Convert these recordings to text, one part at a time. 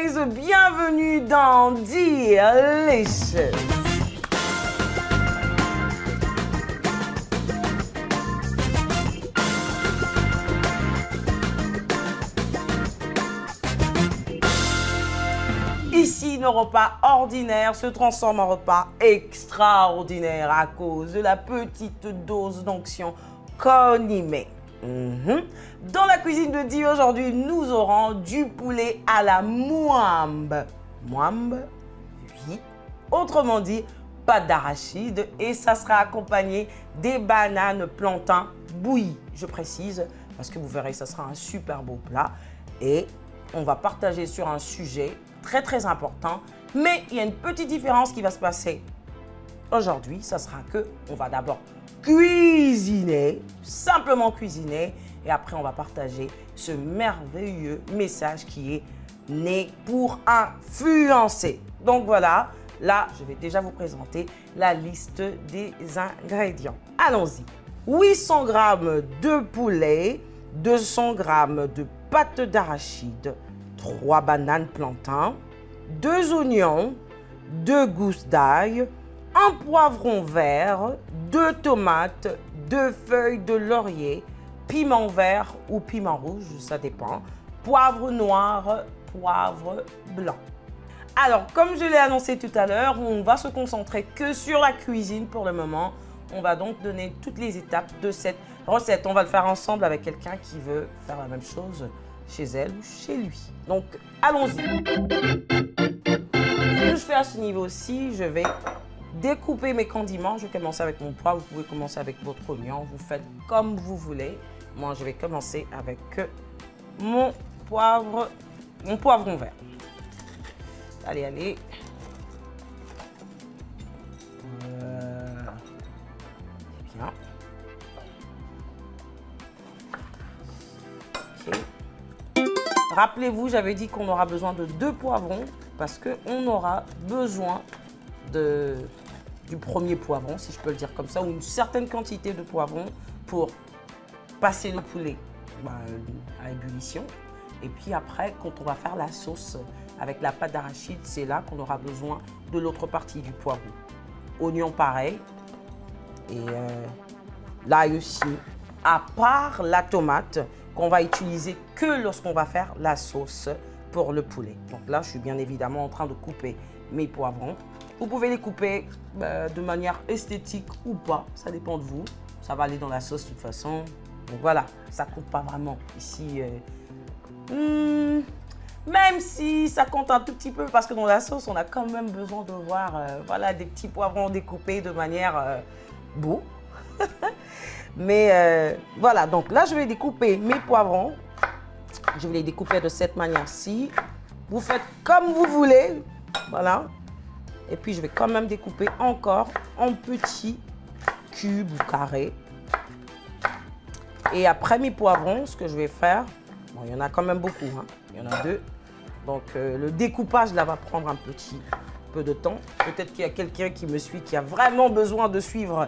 guys, bienvenue dans Delicious. Ici, nos repas ordinaires se transforment en repas extraordinaires à cause de la petite dose d'onction qu'on y met. Dans la cuisine de Di aujourd'hui, nous aurons du poulet à la mouambe. Mouambe, oui. Autrement dit, pâte d'arachide et ça sera accompagné des bananes plantains bouillies. Je précise parce que vous verrez, ça sera un super beau plat et on va partager sur un sujet très important. Mais il y a une petite différence qui va se passer aujourd'hui. Ça sera que on va d'abord cuisiner, simplement cuisiner, et après on va partager ce merveilleux message qui est né pour influencer. Donc voilà, là je vais déjà vous présenter la liste des ingrédients. Allons-y. 800 g de poulet, 200 g de pâte d'arachide, 3 bananes plantains, 2 oignons, 2 gousses d'ail, un poivron vert, 2 tomates, 2 feuilles de laurier, piment vert ou piment rouge, ça dépend, poivre noir, poivre blanc. Alors, comme je l'ai annoncé tout à l'heure, on va se concentrer que sur la cuisine pour le moment. On va donc donner toutes les étapes de cette recette. On va le faire ensemble avec quelqu'un qui veut faire la même chose chez elle ou chez lui. Donc, allons-y. Ce que je fais à ce niveau-ci, je vais découper mes condiments. Je vais commencer avec mon poivre. Vous pouvez commencer avec votre oignon. Vous faites comme vous voulez. Moi, je vais commencer avec mon poivron vert. Allez, allez. Bien. Okay. Rappelez-vous, j'avais dit qu'on aura besoin de 2 poivrons parce qu'on aura besoin du premier poivron, si je peux le dire comme ça, ou une certaine quantité de poivrons pour passer le poulet à ébullition. Et puis après, quand on va faire la sauce avec la pâte d'arachide, c'est là qu'on aura besoin de l'autre partie du poivron. Oignon pareil. Et l'ail aussi, à part la tomate qu'on va utiliser que lorsqu'on va faire la sauce pour le poulet. Donc là, je suis bien évidemment en train de couper mes poivrons. Vous pouvez les couper de manière esthétique ou pas, ça dépend de vous. Ça va aller dans la sauce de toute façon. Donc voilà, ça ne compte pas vraiment ici. Même si ça compte un tout petit peu parce que dans la sauce, on a quand même besoin de voir voilà, des petits poivrons découpés de manière beau. Mais voilà, donc là, je vais découper mes poivrons. Je vais les découper de cette manière-ci. Vous faites comme vous voulez. Voilà. Et puis, je vais quand même découper encore en petits cubes ou carrés. Et après mes poivrons, ce que je vais faire, bon, il y en a quand même beaucoup, hein. Il y en a 2. Donc, le découpage, là, va prendre un petit peu de temps. Peut-être qu'il y a quelqu'un qui me suit, qui a vraiment besoin de suivre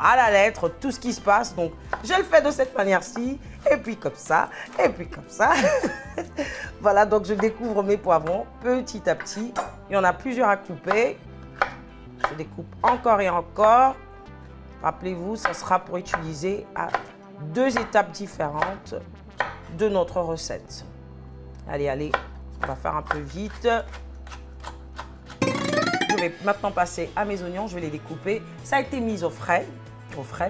à la lettre tout ce qui se passe. Donc, je le fais de cette manière-ci, et puis comme ça, et puis comme ça. Voilà, donc je découvre mes poivrons petit à petit. Il y en a plusieurs à couper. Je découpe encore et encore. Rappelez-vous, ça sera pour utiliser à 2 étapes différentes de notre recette. Allez, allez, on va faire un peu vite. Je vais maintenant passer à mes oignons, je vais les découper. Ça a été mis au frais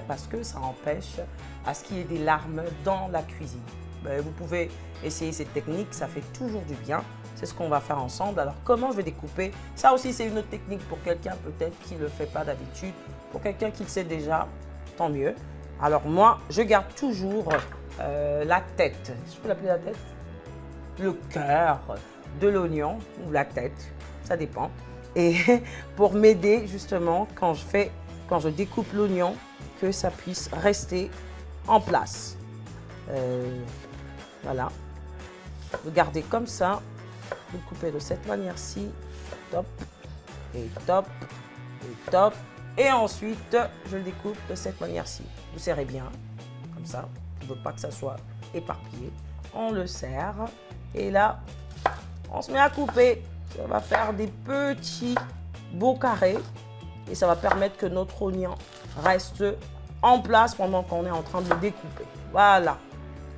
parce que ça empêche à ce qu'il y ait des larmes dans la cuisine. Vous pouvez essayer cette technique, ça fait toujours du bien. C'est ce qu'on va faire ensemble. Alors, comment je vais découper? Ça aussi, c'est une autre technique pour quelqu'un peut-être qui ne le fait pas d'habitude. Pour quelqu'un qui le sait déjà, tant mieux. Alors, moi, je garde toujours la tête. Je peux l'appeler la tête? Le cœur de l'oignon ou la tête, ça dépend. Et pour m'aider justement quand je découpe l'oignon, que ça puisse rester en place. Voilà. Vous gardez comme ça. Vous coupez de cette manière-ci. Top. Et top. Et top. Et ensuite, je le découpe de cette manière-ci. Vous serrez bien. Comme ça. Je ne veux pas que ça soit éparpillé. On le serre. Et là, On se met à couper. Ça va faire des petits beaux carrés. Et ça va permettre que notre oignon reste en place pendant qu'on est en train de le découper. Voilà.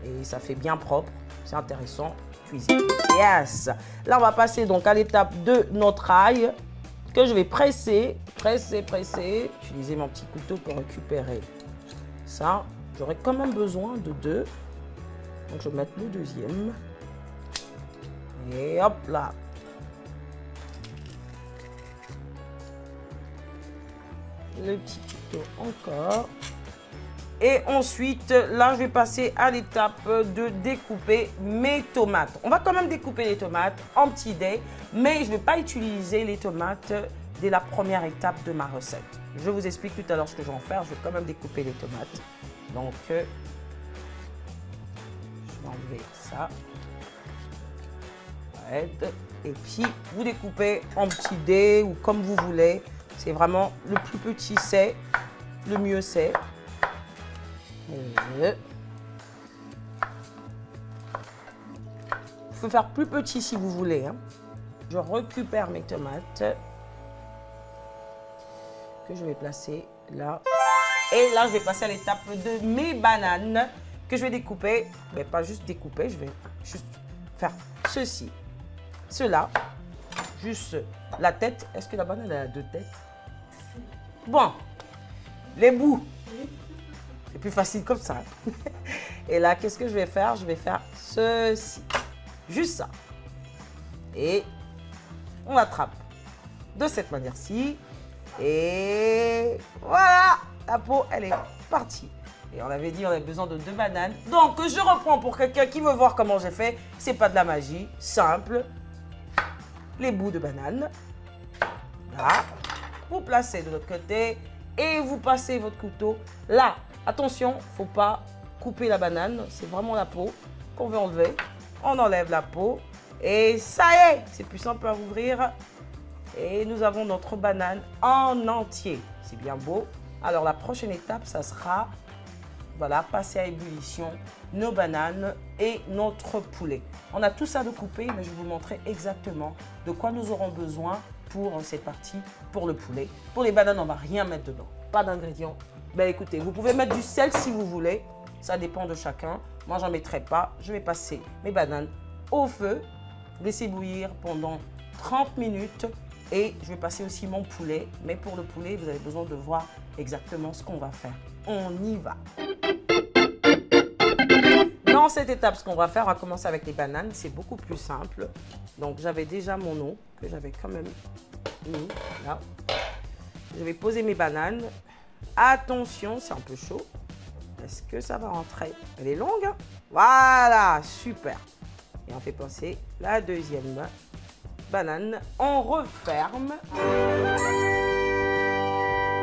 Et ça fait bien propre. C'est intéressant. Cuisine. Yes. Là, on va passer donc à l'étape de notre ail que je vais presser. Utiliser mon petit couteau pour récupérer ça. J'aurai quand même besoin de 2. Donc, je vais mettre le deuxième. Et hop là. Le petit couteau encore. Et ensuite, là, je vais passer à l'étape de découper mes tomates. On va quand même découper les tomates en petits dés, mais je ne vais pas utiliser les tomates dès la première étape de ma recette. Je vous explique tout à l'heure ce que je vais en faire. Je vais quand même découper les tomates. Donc, je vais enlever ça. Et puis, vous découpez en petits dés ou comme vous voulez. C'est vraiment le plus petit c'est, le mieux c'est. Vous pouvez faire plus petit si vous voulez. Hein. Je récupère mes tomates que je vais placer là. Et là, je vais passer à l'étape de mes bananes que je vais découper. Mais pas juste découper, je vais juste faire ceci, cela, juste la tête. Est-ce que la banane a 2 têtes? Bon, les bouts. C'est plus facile comme ça. Et là, qu'est-ce que je vais faire? Je vais faire ceci. Juste ça. Et on attrape de cette manière-ci. Et voilà, la peau, elle est partie. Et on avait dit on avait besoin de 2 bananes. Donc, je reprends pour quelqu'un qui veut voir comment j'ai fait. C'est pas de la magie, simple. Les bouts de banane. Là. Vous placez de l'autre côté et vous passez votre couteau là. Attention, il ne faut pas couper la banane. C'est vraiment la peau qu'on veut enlever. On enlève la peau et ça y est, c'est plus simple à ouvrir. Et nous avons notre banane en entier. C'est bien beau. Alors, la prochaine étape, ça sera, voilà, passer à ébullition nos bananes et notre poulet. On a tout ça de coupé, mais je vais vous montrer exactement de quoi nous aurons besoin pour cette partie, pour le poulet. Pour les bananes, on ne va rien mettre dedans. Pas d'ingrédients. Ben écoutez, vous pouvez mettre du sel si vous voulez. Ça dépend de chacun. Moi, j'en mettrai pas. Je vais passer mes bananes au feu, laisser bouillir pendant 30 minutes. Et je vais passer aussi mon poulet. Mais pour le poulet, vous avez besoin de voir exactement ce qu'on va faire. On y va. Dans cette étape, ce qu'on va faire, on va commencer avec les bananes. C'est beaucoup plus simple. Donc, j'avais déjà mon eau que j'avais quand même mis là. Je vais poser mes bananes. Attention, c'est un peu chaud. Est-ce que ça va rentrer? Elle est longue, hein? Voilà, super. Et on fait passer la deuxième banane. On referme.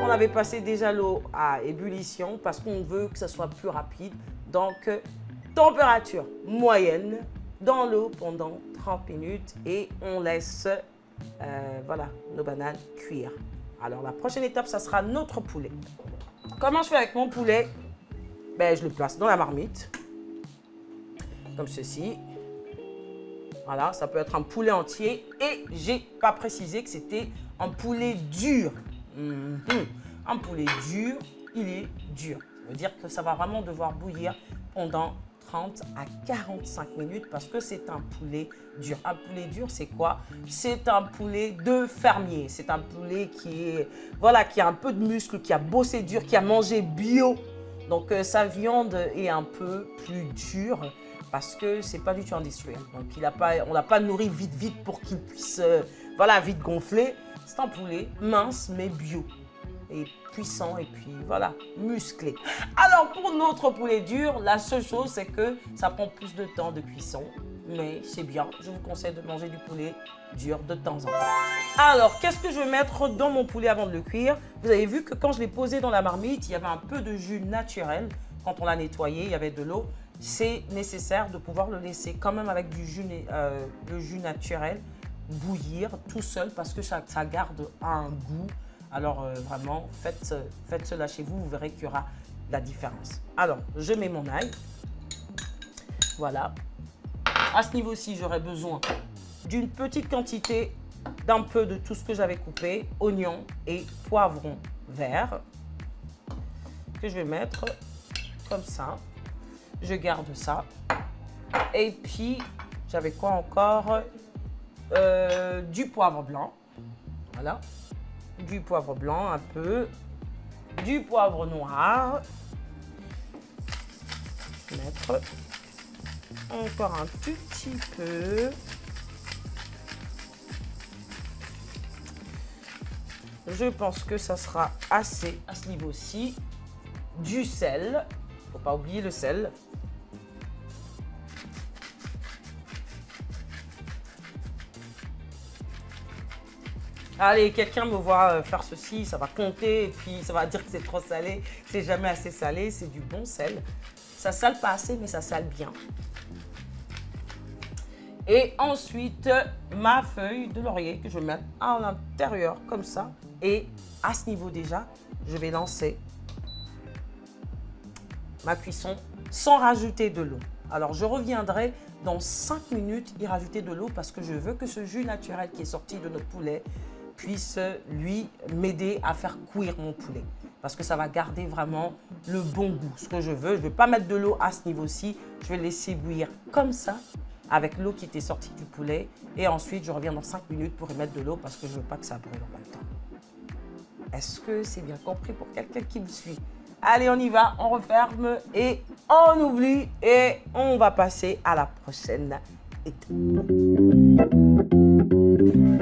On avait passé déjà l'eau à ébullition parce qu'on veut que ça soit plus rapide. Donc, température moyenne dans l'eau pendant 30 minutes et on laisse voilà, nos bananes cuire. Alors, la prochaine étape, ça sera notre poulet. Comment je fais avec mon poulet? Ben, je le place dans la marmite, comme ceci. Voilà, ça peut être un poulet entier. Et j'ai pas précisé que c'était un poulet dur. Un poulet dur, il est dur. Ça veut dire que ça va vraiment devoir bouillir pendant 30 à 45 minutes parce que c'est un poulet dur. Un poulet dur, c'est quoi? C'est un poulet de fermier. C'est un poulet qui est, voilà, qui a un peu de muscle, qui a bossé dur, qui a mangé bio. Donc, sa viande est un peu plus dure parce que c'est pas du tout industriel. Donc, on l'a pas nourri vite pour qu'il puisse, voilà, vite gonfler. C'est un poulet mince mais bio. Et puissant et puis voilà, musclé. Alors pour notre poulet dur, la seule chose c'est que ça prend plus de temps de cuisson, mais c'est bien. Je vous conseille de manger du poulet dur de temps en temps. Alors qu'est-ce que je vais mettre dans mon poulet avant de le cuire? Vous avez vu que quand je l'ai posé dans la marmite, il y avait un peu de jus naturel. Quand on l'a nettoyé, il y avait de l'eau. C'est nécessaire de pouvoir le laisser quand même avec du jus, le jus naturel bouillir tout seul parce que ça garde un goût. Alors vraiment, faites cela chez vous, vous verrez qu'il y aura la différence. Alors, je mets mon ail. Voilà. À ce niveau-ci, j'aurai besoin d'une petite quantité d'un peu de tout ce que j'avais coupé, oignons et poivrons verts, que je vais mettre comme ça. Je garde ça. Et puis, j'avais quoi encore? Du poivre blanc. Voilà. Du poivre blanc un peu. Du poivre noir. Mettre encore un tout petit peu. Je pense que ça sera assez à ce niveau-ci. Du sel. Faut pas oublier le sel. Allez, quelqu'un me voit faire ceci, ça va compter et puis ça va dire que c'est trop salé. C'est jamais assez salé, c'est du bon sel. Ça sale pas assez, mais ça sale bien. Et ensuite, ma feuille de laurier que je vais mettre à l'intérieur comme ça. Et à ce niveau déjà, je vais lancer ma cuisson sans rajouter de l'eau. Alors, je reviendrai dans 5 minutes y rajouter de l'eau parce que je veux que ce jus naturel qui est sorti de notre poulet puisse, lui, m'aider à faire cuire mon poulet. Parce que ça va garder vraiment le bon goût, ce que je veux. Je ne vais pas mettre de l'eau à ce niveau-ci. Je vais laisser bouillir comme ça, avec l'eau qui était sortie du poulet. Et ensuite, je reviens dans 5 minutes pour y mettre de l'eau parce que je ne veux pas que ça brûle en même temps. Est-ce que c'est bien compris pour quelqu'un qui me suit? Allez, on y va, on referme et on oublie. Et on va passer à la prochaine étape.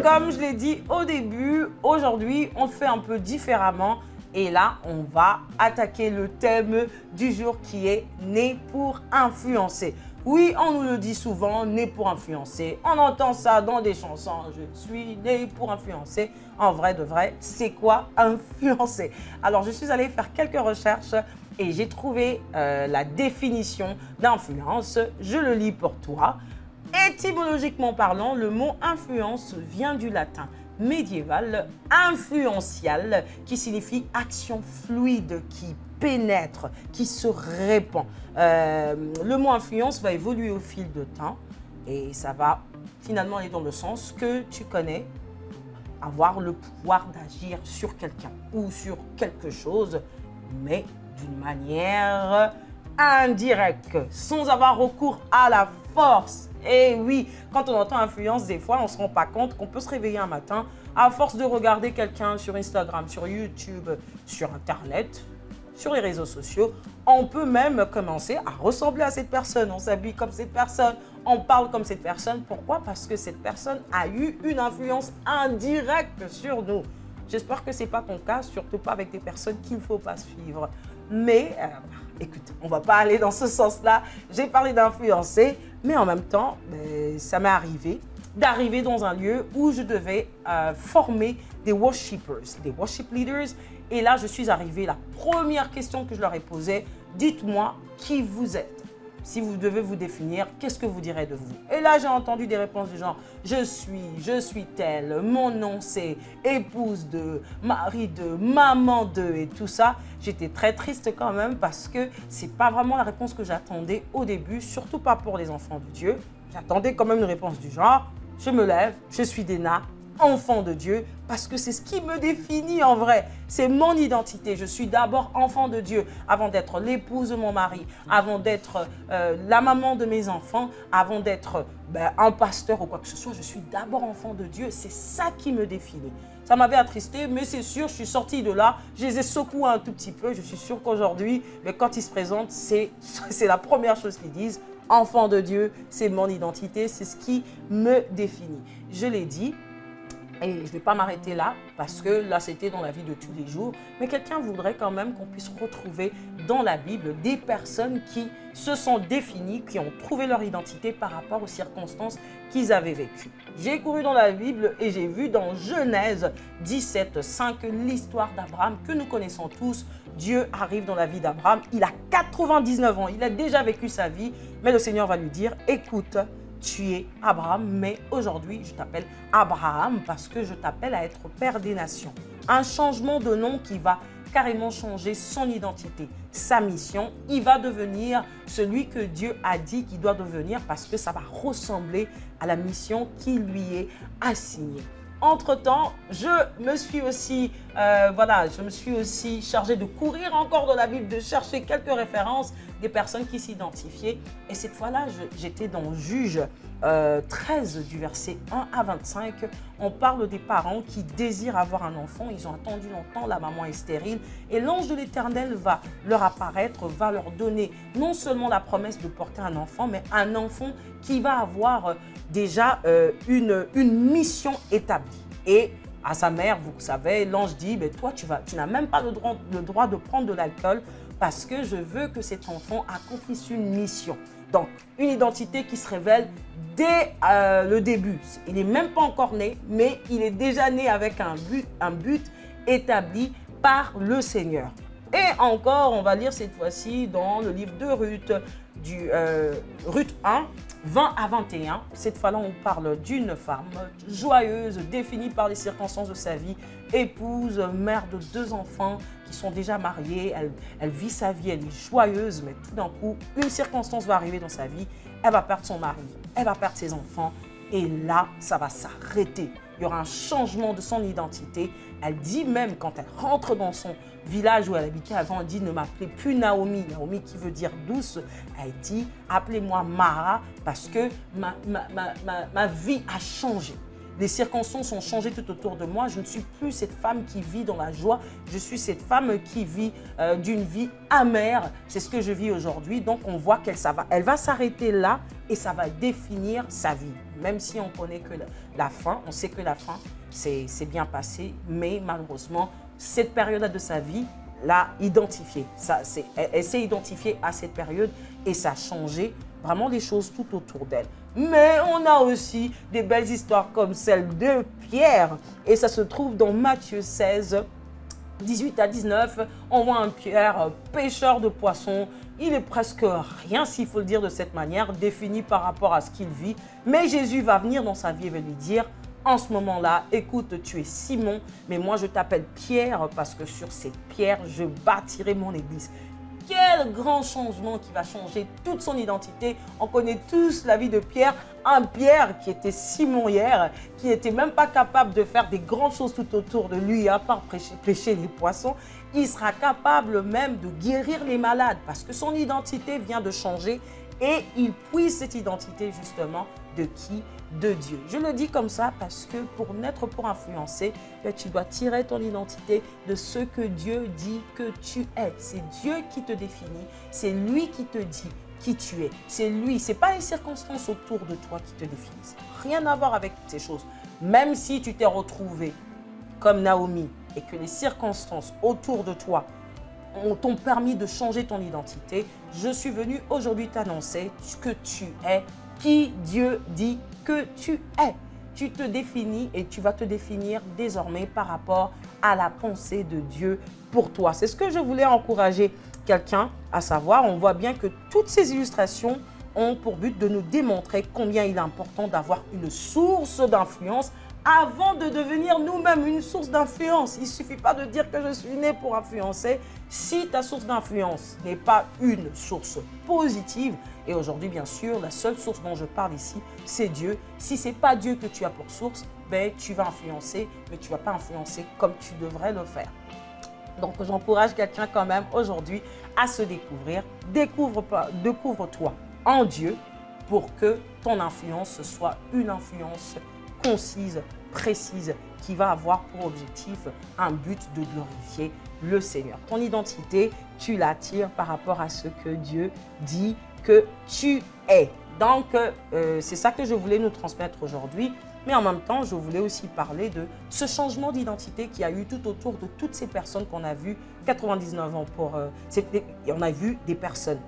Comme je l'ai dit au début, aujourd'hui, on fait un peu différemment. Et là, on va attaquer le thème du jour qui est « Né pour influencer ». Oui, on nous le dit souvent, né pour influencer. On entend ça dans des chansons. Je suis né pour influencer. En vrai de vrai, c'est quoi influencer? Alors, je suis allée faire quelques recherches et j'ai trouvé la définition d'influence. Je le lis pour toi. Étymologiquement parlant, le mot influence vient du latin médiéval influential qui signifie action fluide qui pénètre, qui se répand. Le mot influence va évoluer au fil de temps et ça va finalement aller dans le sens que tu connais, avoir le pouvoir d'agir sur quelqu'un ou sur quelque chose, mais d'une manière indirecte, sans avoir recours à la force. Et oui, quand on entend influence, des fois, on ne se rend pas compte qu'on peut se réveiller un matin à force de regarder quelqu'un sur Instagram, sur YouTube, sur Internet, sur les réseaux sociaux. On peut même commencer à ressembler à cette personne. On s'habille comme cette personne, on parle comme cette personne. Pourquoi? Parce que cette personne a eu une influence indirecte sur nous. J'espère que ce n'est pas ton cas, surtout pas avec des personnes qu'il ne faut pas suivre. Mais écoute, on ne va pas aller dans ce sens-là. J'ai parlé d'influencer, mais en même temps, ça m'est arrivé d'arriver dans un lieu où je devais former des worshipers, des worship leaders. Et là, je suis arrivée, la première question que je leur ai posée, dites-moi qui vous êtes. Si vous devez vous définir, qu'est-ce que vous direz de vous? Et là, j'ai entendu des réponses du genre, je suis telle, mon nom c'est épouse de, mari de, maman de et tout ça. J'étais très triste quand même parce que c'est pas vraiment la réponse que j'attendais au début, surtout pas pour les enfants de Dieu. J'attendais quand même une réponse du genre, je me lève, je suis Déna, enfant de Dieu, parce que c'est ce qui me définit en vrai. C'est mon identité. Je suis d'abord enfant de Dieu avant d'être l'épouse de mon mari, avant d'être la maman de mes enfants, avant d'être un pasteur ou quoi que ce soit. Je suis d'abord enfant de Dieu. C'est ça qui me définit. Ça m'avait attristé, mais c'est sûr, je suis sortie de là. Je les ai secoués un tout petit peu. Je suis sûre qu'aujourd'hui, quand ils se présentent, c'est la première chose qu'ils disent. Enfant de Dieu, c'est mon identité, c'est ce qui me définit. Je l'ai dit. Et je ne vais pas m'arrêter là parce que là, c'était dans la vie de tous les jours. Mais quelqu'un voudrait quand même qu'on puisse retrouver dans la Bible des personnes qui se sont définies, qui ont trouvé leur identité par rapport aux circonstances qu'ils avaient vécues. J'ai couru dans la Bible et j'ai vu dans Genèse 17:5 l'histoire d'Abraham que nous connaissons tous. Dieu arrive dans la vie d'Abraham. Il a 99 ans. Il a déjà vécu sa vie. Mais le Seigneur va lui dire, écoute, tu es Abraham, mais aujourd'hui, je t'appelle Abraham parce que je t'appelle à être père des nations. Un changement de nom qui va carrément changer son identité, sa mission. Il va devenir celui que Dieu a dit qu'il doit devenir parce que ça va ressembler à la mission qui lui est assignée. Entre-temps, je me suis aussi chargée de courir encore dans la Bible, de chercher quelques références des personnes qui s'identifiaient. Et cette fois-là, j'étais dans Juge 13 du verset 1 à 25. On parle des parents qui désirent avoir un enfant. Ils ont attendu longtemps, la maman est stérile. Et l'ange de l'Éternel va leur apparaître, va leur donner non seulement la promesse de porter un enfant, mais un enfant qui va avoir déjà une mission établie. Et à sa mère, vous savez, l'ange dit, ben, toi, tu n'as même pas le droit de prendre de l'alcool parce que je veux que cet enfant accomplisse une mission. Donc, une identité qui se révèle dès le début. Il n'est même pas encore né, mais il est déjà né avec un but établi par le Seigneur. Et encore, on va lire cette fois-ci dans le livre de Ruth, Ruth 1, 20 à 21. Cette fois-là, on parle d'une femme joyeuse, définie par les circonstances de sa vie, épouse, mère de 2 enfants qui sont déjà mariés. Elle vit sa vie, elle est joyeuse, mais tout d'un coup, une circonstance va arriver dans sa vie. Elle va perdre son mari, elle va perdre ses enfants. Et là, ça va s'arrêter. Il y aura un changement de son identité. Elle dit même, quand elle rentre dans son village où elle habitait avant, elle dit, ne m'appelez plus Naomi. Naomi qui veut dire douce. Elle dit, appelez-moi Mara parce que ma vie a changé. Les circonstances ont changé tout autour de moi. Je ne suis plus cette femme qui vit dans la joie. Je suis cette femme qui vit d'une vie amère. C'est ce que je vis aujourd'hui. Donc, on voit elle va s'arrêter là et ça va définir sa vie. Même si on connaît que la fin, on sait que la fin, c'est bien passé. Mais malheureusement, cette période de sa vie l'a identifiée. Elle s'est identifiée à cette période et ça a changé vraiment les choses tout autour d'elle. Mais on a aussi des belles histoires comme celle de Pierre. Et ça se trouve dans Matthieu 16, 18 à 19. On voit un Pierre, pêcheur de poissons. Il est presque rien, s'il faut le dire de cette manière, défini par rapport à ce qu'il vit. Mais Jésus va venir dans sa vie et va lui dire, en ce moment-là, écoute, tu es Simon, mais moi je t'appelle Pierre parce que sur cette pierre, je bâtirai mon église. Quel grand changement qui va changer toute son identité. On connaît tous la vie de Pierre. Un Pierre qui était Simon hier, qui n'était même pas capable de faire des grandes choses tout autour de lui, à part pêcher les poissons. Il sera capable même de guérir les malades parce que son identité vient de changer et il puise cette identité justement de qui? De Dieu. Je le dis comme ça parce que pour naître, pour influencer, tu dois tirer ton identité de ce que Dieu dit que tu es. C'est Dieu qui te définit, c'est lui qui te dit qui tu es. C'est lui, ce n'est pas les circonstances autour de toi qui te définissent. Rien à voir avec toutes ces choses. Même si tu t'es retrouvé comme Naomi et que les circonstances autour de toi t'ont permis de changer ton identité, je suis venue aujourd'hui t'annoncer que tu es qui Dieu dit que tu es. Tu te définis et tu vas te définir désormais par rapport à la pensée de Dieu pour toi. C'est ce que je voulais encourager quelqu'un à savoir. On voit bien que toutes ces illustrations ont pour but de nous démontrer combien il est important d'avoir une source d'influence avant de devenir nous-mêmes une source d'influence. Il ne suffit pas de dire que je suis né pour influencer. Si ta source d'influence n'est pas une source positive, et aujourd'hui, bien sûr, la seule source dont je parle ici, c'est Dieu. Si ce n'est pas Dieu que tu as pour source, ben, tu vas influencer, mais tu ne vas pas influencer comme tu devrais le faire. Donc, j'encourage quelqu'un quand même aujourd'hui à se découvrir. Découvre-toi en Dieu pour que ton influence soit une influence concise, précise, qui va avoir pour objectif un but de glorifier le Seigneur. Ton identité, tu l'attires par rapport à ce que Dieu dit que tu es. Donc, c'est ça que je voulais nous transmettre aujourd'hui. Mais en même temps, je voulais aussi parler de ce changement d'identité qu'il y a eu tout autour de toutes ces personnes qu'on a vues, 99 ans pour... on a vu des personnes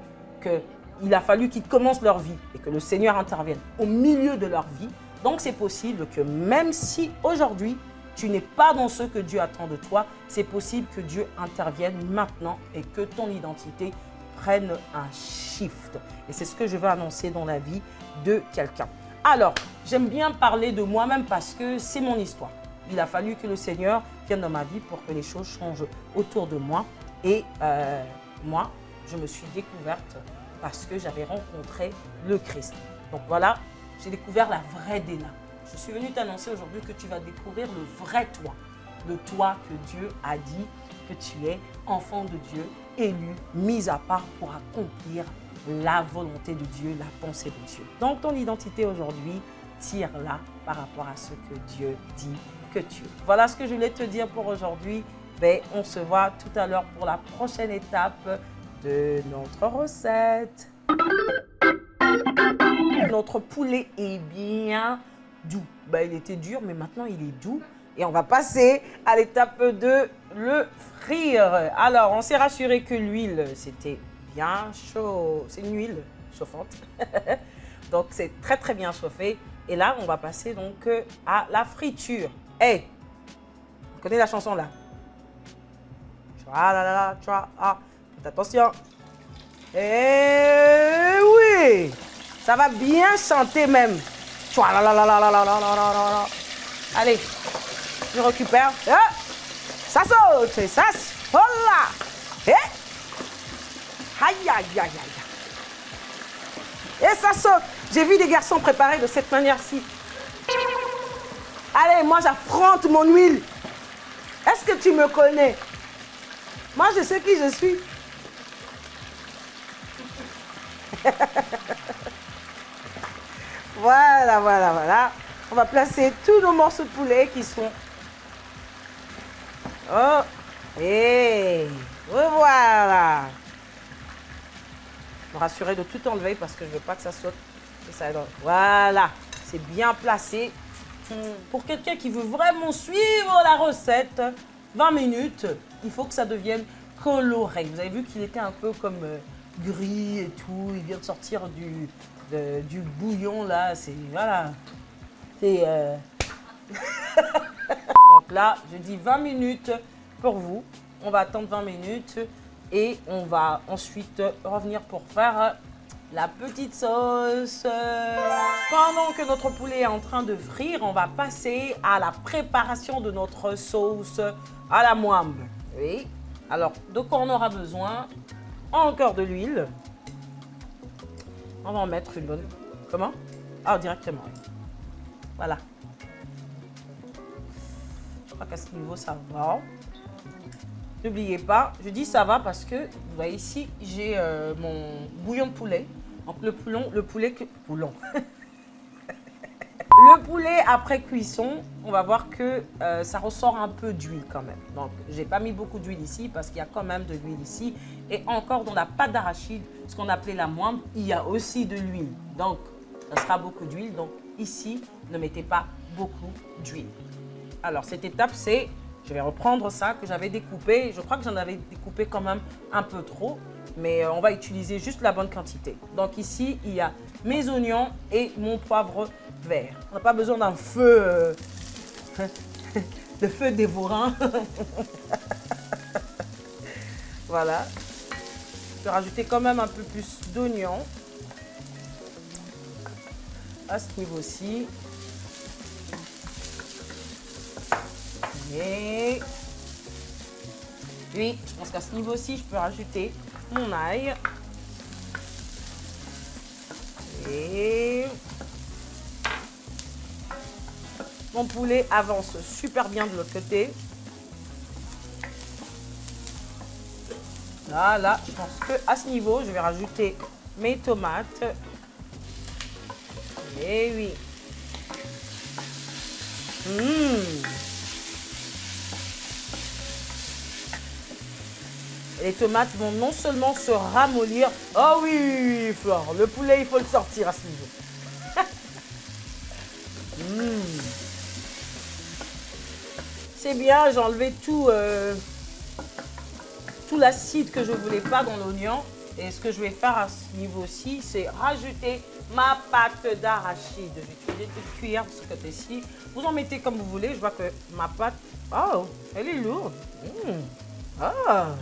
qu'il a fallu qu'ils commencent leur vie et que le Seigneur intervienne au milieu de leur vie. Donc, c'est possible que même si aujourd'hui, tu n'es pas dans ce que Dieu attend de toi, c'est possible que Dieu intervienne maintenant et que ton identité prenne un shift. Et c'est ce que je veux annoncer dans la vie de quelqu'un. Alors, j'aime bien parler de moi-même parce que c'est mon histoire. il a fallu que le Seigneur vienne dans ma vie pour que les choses changent autour de moi. Et moi, je me suis découverte parce que j'avais rencontré le Christ. Donc voilà, j'ai découvert la vraie Déna. Je suis venue t'annoncer aujourd'hui que tu vas découvrir le vrai toi. Le toi que Dieu a dit que tu es, enfant de Dieu, élu, mis à part pour accomplir la volonté de Dieu, la pensée de Dieu. Donc ton identité aujourd'hui, tire-la par rapport à ce que Dieu dit que tu es. Voilà ce que je voulais te dire pour aujourd'hui. Ben, on se voit tout à l'heure pour la prochaine étape de notre recette. Notre poulet est bien doux. Ben, il était dur, mais maintenant il est doux. Et on va passer à l'étape de le frire. Alors, on s'est rassuré que l'huile, c'était bien chaud. C'est une huile chauffante. Donc, c'est très, très bien chauffé. Et là, on va passer donc à la friture. Hey, vous connaissez la chanson là? Faites attention. Eh oui, ça va bien chanter même. Allez, je récupère. Ça saute, ça saute là. Aïe, aïe, aïe, aïe. Et ça saute. J'ai vu des garçons préparer de cette manière-ci. Allez, moi j'affronte mon huile. Est-ce que tu me connais? Moi je sais qui je suis. Voilà, voilà, voilà. On va placer tous nos morceaux de poulet qui sont... Oh, et voilà. Je me rassurer de tout enlever parce que je ne veux pas que ça saute. Et ça, voilà, c'est bien placé. Pour quelqu'un qui veut vraiment suivre la recette, 20 minutes, il faut que ça devienne coloré. Vous avez vu qu'il était un peu comme gris et tout. Il vient de sortir du bouillon là. C'est voilà. C'est donc là, je dis 20 minutes pour vous. On va attendre 20 minutes et on va ensuite revenir pour faire la petite sauce. Pendant que notre poulet est en train de frire, on va passer à la préparation de notre sauce à la moimbe. Oui. Alors, de quoi on aura besoin? Encore de l'huile. On va en mettre une bonne. Comment? Ah, directement. Voilà. Je crois qu'à ce niveau, ça va. N'oubliez pas, je dis ça va parce que, vous voyez ici, j'ai mon bouillon de poulet. Donc le poulet le poulet après cuisson, on va voir que ça ressort un peu d'huile quand même. Donc j'ai pas mis beaucoup d'huile ici parce qu'il y a quand même de l'huile ici. Et encore dans la pâte d'arachide, ce qu'on appelait la moimbe, il y a aussi de l'huile. Donc ça sera beaucoup d'huile. Donc ici, ne mettez pas beaucoup d'huile. Alors cette étape, c'est, je vais reprendre ça que j'avais découpé. Je crois que j'en avais découpé quand même un peu trop. Mais on va utiliser juste la bonne quantité. Donc ici, il y a mes oignons et mon poivre vert. On n'a pas besoin d'un feu, de feu dévorant. Voilà. Je vais rajouter quand même un peu plus d'oignons. À ce niveau-ci. Et puis, je pense qu'à ce niveau-ci, je peux rajouter mon ail. Et mon poulet avance super bien de l'autre côté. Là, je pense qu'à ce niveau, je vais rajouter mes tomates. Et oui. Les tomates vont non seulement se ramollir. Oh oui, Flore, le poulet, il faut le sortir à ce niveau. C'est bien, j'ai enlevé tout l'acide que je ne voulais pas dans l'oignon. Et ce que je vais faire à ce niveau-ci, c'est rajouter ma pâte d'arachide. Je vais utiliser une petite cuillère de ce côté-ci. Vous en mettez comme vous voulez. Je vois que ma pâte, oh, elle est lourde. Oh.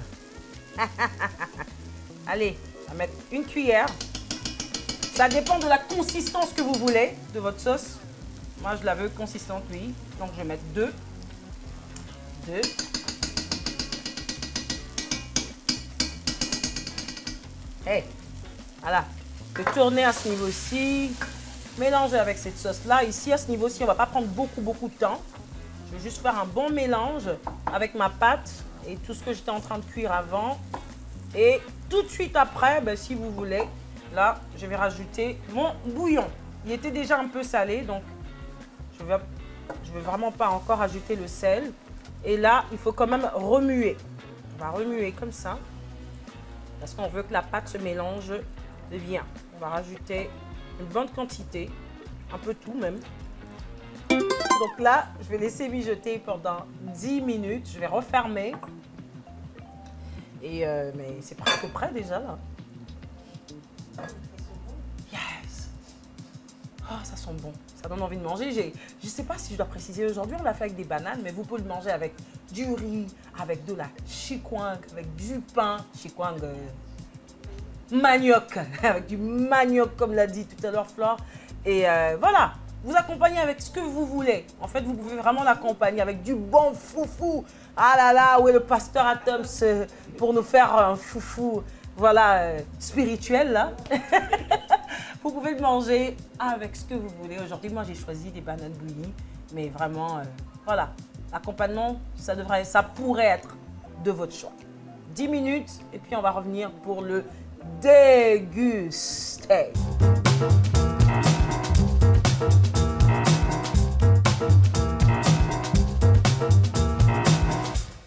Allez, on va mettre une cuillère. Ça dépend de la consistance que vous voulez de votre sauce. Moi, je la veux consistante, oui. Donc, je vais mettre 2. 2. Hey, voilà. Je vais tourner à ce niveau-ci. Mélanger avec cette sauce-là. Ici, à ce niveau-ci, on ne va pas prendre beaucoup de temps. Je vais juste faire un bon mélange avec ma pâte et tout ce que j'étais en train de cuire avant. Et tout de suite après, ben, si vous voulez, là, je vais rajouter mon bouillon. Il était déjà un peu salé, donc je vais vraiment pas encore ajouter le sel. Et là, il faut quand même remuer. On va remuer comme ça, parce qu'on veut que la pâte se mélange bien. On va rajouter une bonne quantité, un peu tout même. Donc là, je vais laisser mijoter pendant 10 minutes. Je vais refermer. Et mais c'est presque prêt déjà là. Yes! Oh, ça sent bon. Ça donne envie de manger. Je ne sais pas si je dois préciser. Aujourd'hui, on l'a fait avec des bananes, mais vous pouvez le manger avec du riz, avec de la chikwang, avec du pain. Chikwang, manioc, avec du manioc, comme l'a dit tout à l'heure Flore. Et voilà, vous accompagnez avec ce que vous voulez. En fait, vous pouvez vraiment l'accompagner avec du bon foufou. Ah là là, où est le pasteur Atoms pour nous faire un foufou, voilà, spirituel là. Vous pouvez le manger avec ce que vous voulez. Aujourd'hui, moi, j'ai choisi des bananes bouillies, mais vraiment, voilà, l'accompagnement, ça pourrait être de votre choix. 10 minutes et puis on va revenir pour le déguster.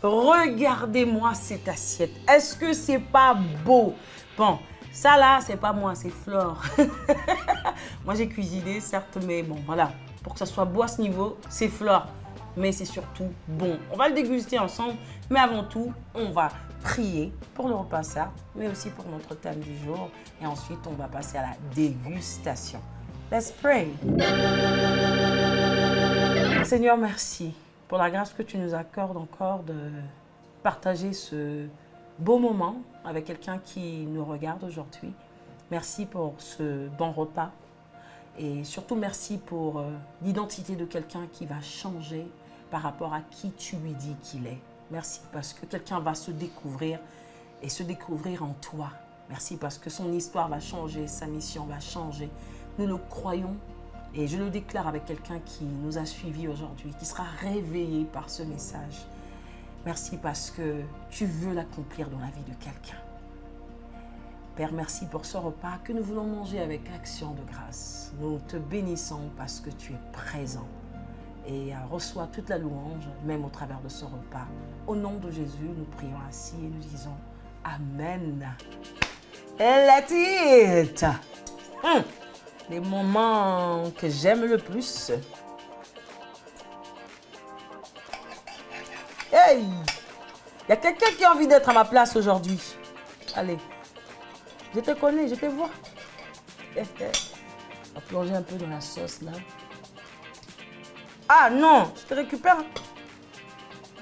Regardez-moi cette assiette. Est-ce que c'est pas beau? Bon, ça là, c'est pas moi, c'est Flore. Moi, j'ai cuisiné, certes, mais bon, voilà. Pour que ça soit beau à ce niveau, c'est Flore. Mais c'est surtout bon. On va le déguster ensemble. Mais avant tout, on va prier pour le repas ça, mais aussi pour notre thème du jour. Et ensuite, on va passer à la dégustation. Let's pray. Seigneur, merci pour la grâce que tu nous accordes encore de partager ce beau moment avec quelqu'un qui nous regarde aujourd'hui. Merci pour ce bon repas et surtout merci pour l'identité de quelqu'un qui va changer par rapport à qui tu lui dis qu'il est. Merci parce que quelqu'un va se découvrir et se découvrir en toi. Merci parce que son histoire va changer, sa mission va changer. Nous le croyons et je le déclare avec quelqu'un qui nous a suivis aujourd'hui, qui sera réveillé par ce message. Merci parce que tu veux l'accomplir dans la vie de quelqu'un. Père, merci pour ce repas que nous voulons manger avec action de grâce. Nous te bénissons parce que tu es présent. Et reçois toute la louange, même au travers de ce repas. Au nom de Jésus, nous prions ainsi et nous disons Amen. Let it! Les moments que j'aime le plus. Hey! Il y a quelqu'un qui a envie d'être à ma place aujourd'hui. Allez. Je te connais, je te vois. On va plonger un peu dans la sauce là. Ah non, je te récupère.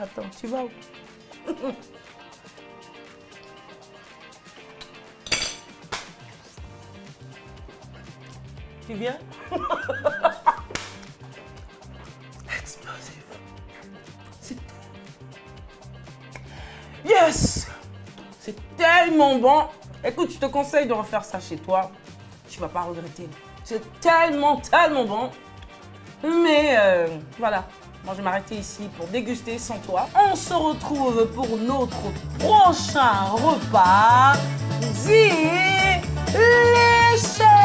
Attends, tu vas où? Tu viens? Explosif. C'est tout. Yes! C'est tellement bon. Écoute, je te conseille de refaire ça chez toi. Tu vas pas regretter. C'est tellement bon. Mais voilà, moi je vais m'arrêter ici pour déguster sans toi. On se retrouve pour notre prochain repas. Dis les chefs!